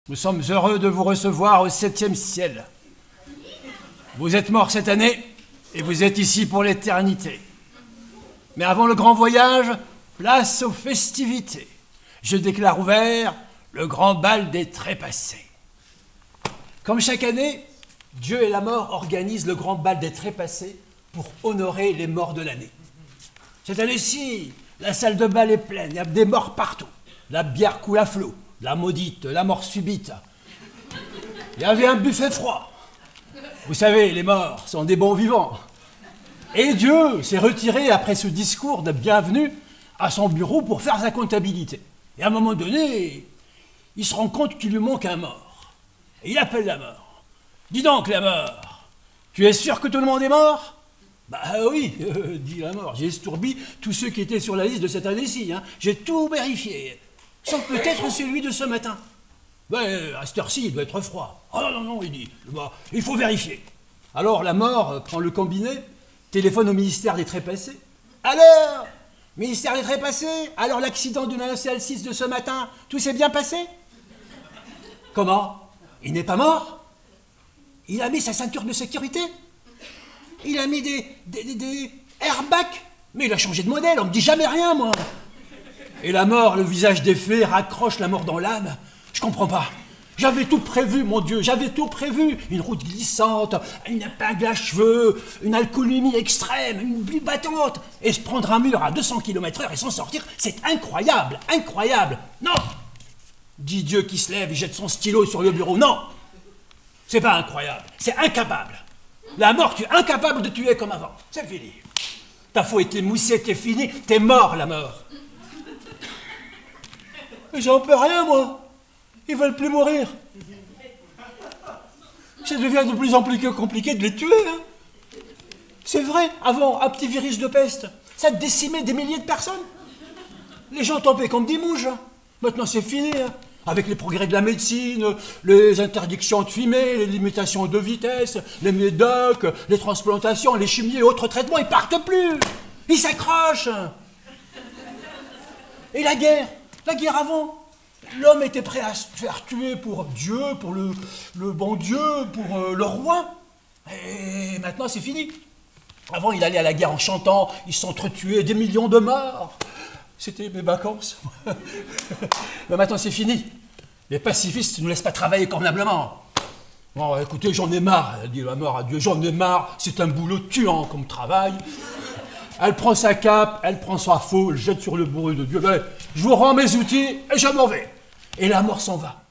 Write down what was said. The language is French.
Nous sommes heureux de vous recevoir au 7e ciel. Vous êtes morts cette année et vous êtes ici pour l'éternité. Mais avant le grand voyage, place aux festivités. Je déclare ouvert le grand bal des trépassés. Comme chaque année, Dieu et la mort organisent le grand bal des trépassés pour honorer les morts de l'année. Cette année-ci, la salle de bal est pleine, il y a des morts partout. La bière coule à flot, la maudite, la mort subite. Il y avait un buffet froid. Vous savez, les morts sont des bons vivants. Et Dieu s'est retiré après ce discours de bienvenue à son bureau pour faire sa comptabilité. Et à un moment donné, il se rend compte qu'il lui manque un mort. Et il appelle la mort. « Dis donc, la mort, tu es sûr que tout le monde est mort ?» « Bah oui, dit la mort, j'ai estourbi tous ceux qui étaient sur la liste de cette année-ci. Hein. J'ai tout vérifié, sauf peut-être celui de ce matin. Ben, à cette heure-ci, il doit être froid. Oh non, non, il dit, bah, il faut vérifier. » Alors la mort prend le combiné, téléphone au ministère des Trépassés. « Alors, ministère des Trépassés, alors l'accident de la CL6 de ce matin, tout s'est bien passé ?»« Comment? Il n'est pas mort? Il a mis sa ceinture de sécurité? Il a mis des airbags? Mais il a changé de modèle, on me dit jamais rien, moi. » Et la mort, le visage défait, raccroche la mort dans l'âme. « Je comprends pas. J'avais tout prévu, mon Dieu, j'avais tout prévu. Une route glissante, une épingle à cheveux, une alcoolémie extrême, une pluie battante. Et se prendre un mur à 200 km/h et s'en sortir, c'est incroyable, incroyable. Non !» dit Dieu qui se lève et jette son stylo sur le bureau. « Non, c'est pas incroyable, c'est incapable. La mort, tu es incapable de tuer comme avant. C'est fini. Ta faute était moussée, t'es fini, t'es mort, la mort. » Mais j'en peux rien, moi. Ils veulent plus mourir. Ça devient de plus en plus compliqué de les tuer. Hein. C'est vrai, avant, un petit virus de peste, ça décimait des milliers de personnes. Les gens tombaient comme des mouches. Hein. Maintenant, c'est fini. Hein. Avec les progrès de la médecine, les interdictions de fumer, les limitations de vitesse, les médocs, les transplantations, les chimies et autres traitements, ils partent plus. Ils s'accrochent. Et la guerre avant, l'homme était prêt à se faire tuer pour Dieu, pour le bon Dieu, pour le roi. Et maintenant, c'est fini. Avant, il allait à la guerre en chantant, ils s'entretuaient, des millions de morts. C'était mes vacances. Mais maintenant, c'est fini. Les pacifistes ne nous laissent pas travailler convenablement. Bon, écoutez, j'en ai marre, dit la mort à Dieu, j'en ai marre, c'est un boulot tuant comme travail. Elle prend sa cape, elle prend sa faux, elle jette sur le bourreau de Dieu. Ben, je vous rends mes outils et je m'en vais. Et la mort s'en va.